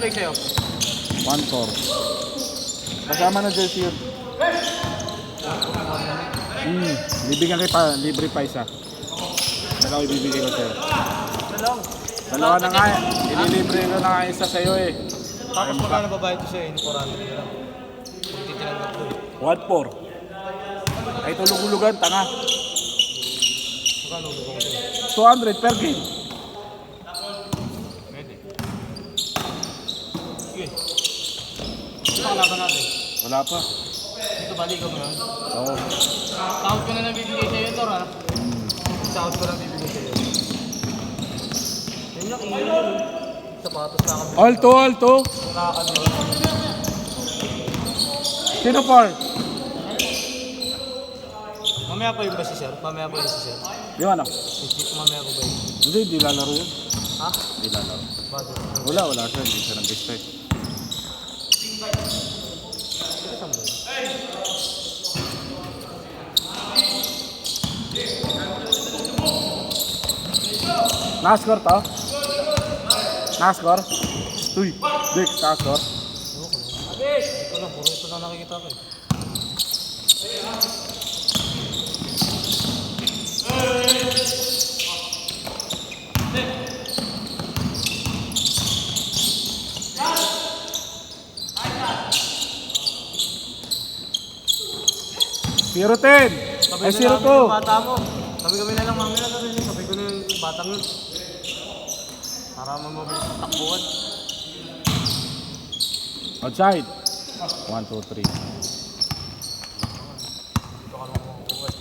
big sa'yo? 1-4. Kasama na jersey yun. Bibigyan kita, libre pa isa. Dalawa ibibigay ko sa'yo. Dalawa na nga, ililibre ko na nga isa sa'yo eh. Tapos magkano babayad ko sa'yo? 400 na lang. Magtitinanggap ko eh. 1-4. Ay tulog-ulugan, tanga. Magkano ulo ko sa'yo? 200 per game. Pwede. Sige. Ito ang laban natin. Wala pa. Dito balik ko ngayon. Oo. Sahod ko na lang bibigay sa'yo ito ha. Sahod ko na bibigay sa'yo. Yan yung ingay yun. Sapatos na kami. All to. Nakakadito. Sino par? Mamaya pa yung ba si sir? Mamaya pa yung si sir? Di ba na? Mamaya ko ba yun? Hindi lalaro yun. Ha? Hindi lalaro. Bakit? Wala siya. Hindi siya nag-best time. Saan ba yun? Nakascore to? Nakascore? Uy, Dex, nakascore? Ito lang, puro ito lang nakikita ko eh. Zero 10. Ay, 0-2. Bata mo. Sabi na lang mamaya na rin. Sabi ko na yung batang yun. Para mamabilis ang takbuhan. Outside. 1, 2, 3. Dito ka naman makukuha.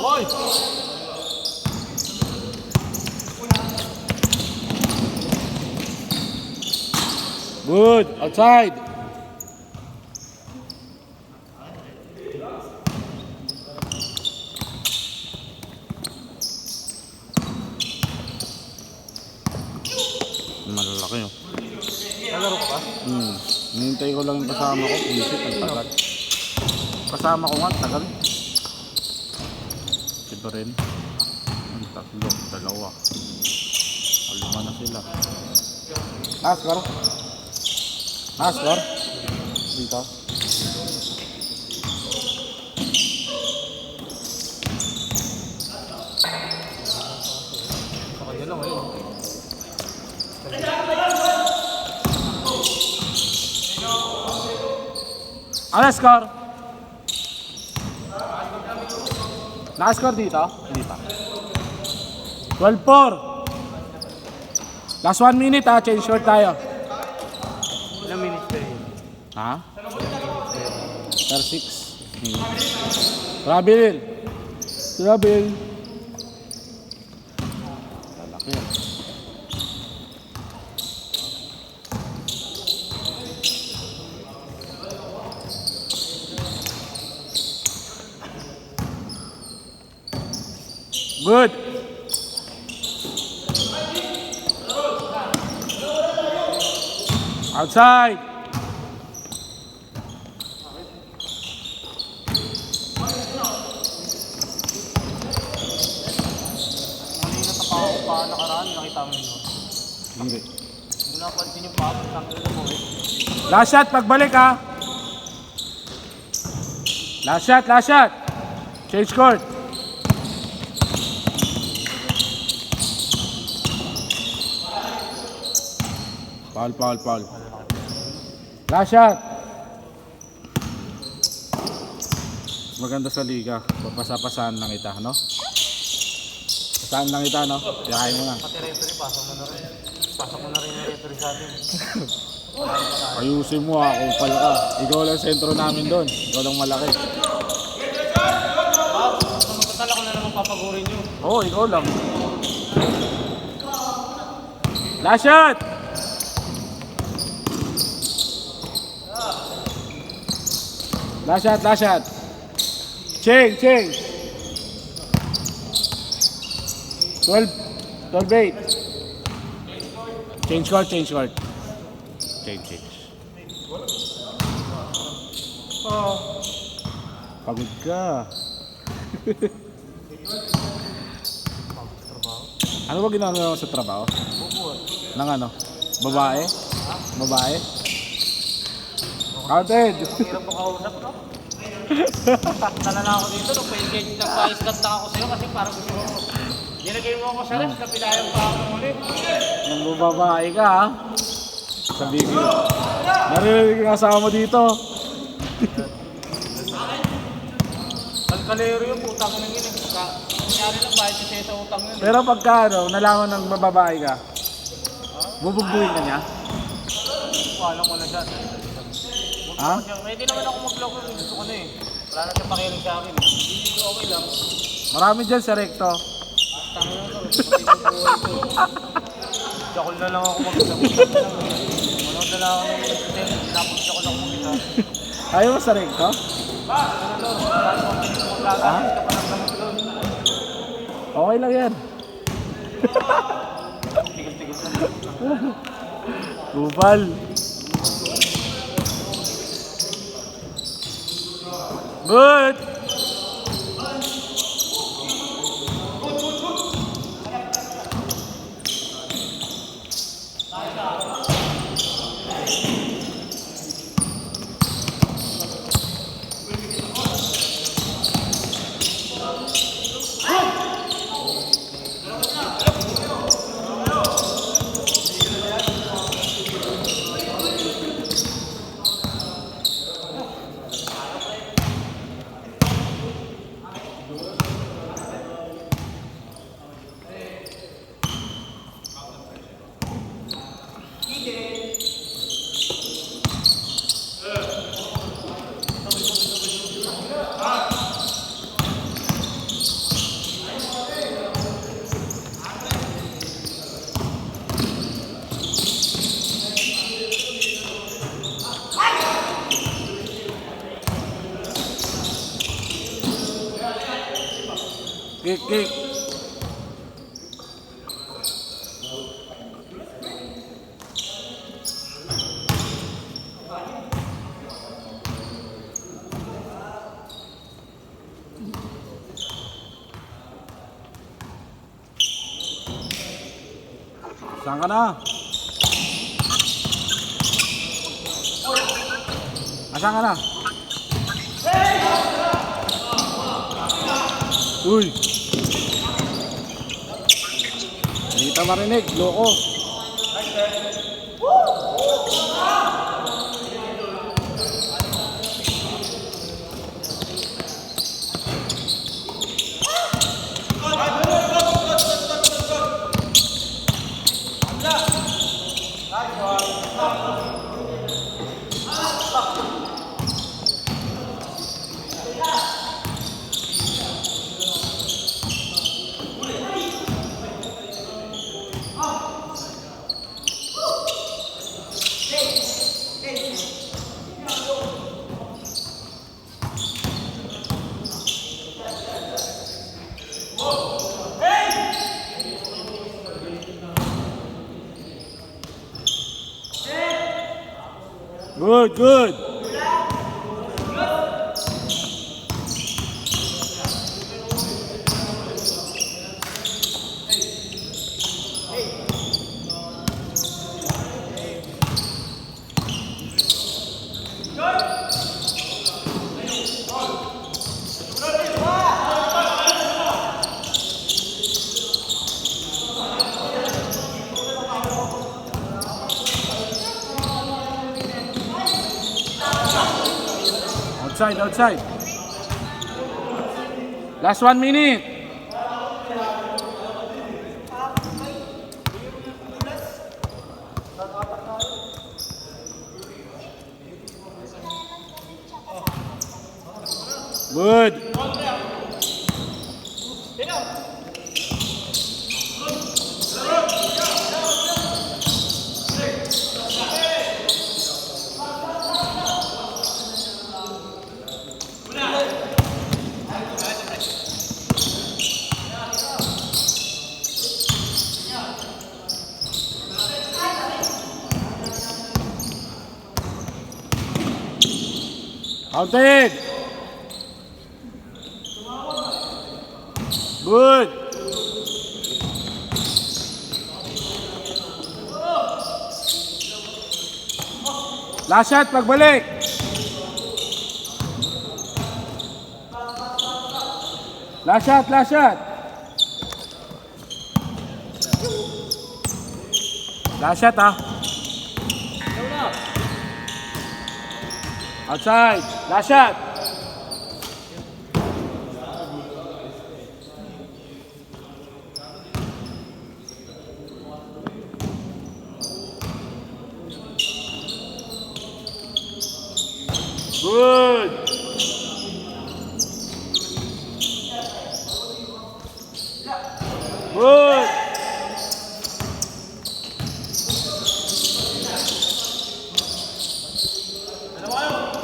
Boy! Good. Outside. Malalaki yun. Nalaro ka ba? Hinintay ko lang yung kasama ko. Visit, ang tagal. Kasama ko nga, tagal. Ito rin. Ang tatlo, dalawa. Lima na sila. Nakascore? Nakascore? Dito. Sa kanya lang ngayon. Ano score? Nakascore dito? Hindi pa. 12-4. Last 1 minute ha, change short tayo. Ilang minutes pa yun? Ha? Per 6. Travel. Lalaki yan. Good. Outside. Kanina tapa ako pa nakaraan, nakita mo yun. Hindi. Hindi ko napansin yung papa, tanggal mo eh. Last shot, pagbalik ha. Last shot. Change court. Foul. Last shot. Maganda sa liga. Papasa-pasahan lang kita, no? Pasahan lang kita, no? Kaya mo na. Pati referee, pasok mo na rin. Pasok mo na rin yung referee sa atin. Ayusin mo ha, kupal ka. Ikaw lang sentro namin doon. Ikaw lang malaki. Total ako na naman papagurin nyo. Oo, ikaw lang. Last shot! Last shot. Change. 12-8. Change court. Change. Pagod ka. Ano ba ginagawa mo sa trabaho? Bubuhat. Nang ano? Babae? Babae? Counted! Ang hirap mo kausap, no? Tala na ako dito, nagpa-iskat na ako sa'yo kasi parang gusto mo. Nilagay mo ako sa ref, kapilayan pa ako ulit. Nang babae ka ha? Sabihin ko. Narinig yung asawa mo dito. Kalkalero yung utang ko nang yun. Kunyari lang bahit siya sa utang yun. Pero pagka ano, nalaman ng babae ka, bubugbuhin ka niya? Alam ko na siya. Ha? Ready naman ako mag-vlog yun. Gusto ko na eh. Wala na siyang pakialam sa akin. Okay lang. Marami dyan sa recto. Tama na to. Pati ng buhay ko. Jakol na lang ako mag-isa. Manood na lang ako ng hotel. Tapos jakol ako mag-isa. Ayaw mo sa recto? Ano to? Tapos mag-gagamit ka pa ng gamit doon. Okay lang yan. Tigil-tigil na. Kupal. Good! Kick, kick. Saan ka na? Asan ka na? Uy! Hindi kita marinig, loko. Good, good. Outside, outside. Last 1 minute. Good. Counted. Good. Last shot, pagbalik. Last shot, last shot. Last shot, ha. Ikaw na. Outside. Last shot. Good. Good.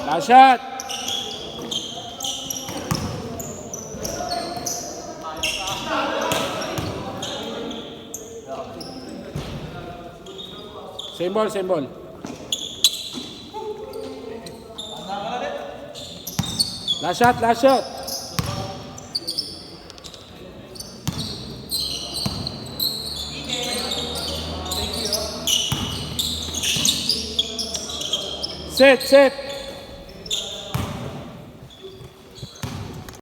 Last shot. Same ball, same ball. Last shot, last shot. Set, set.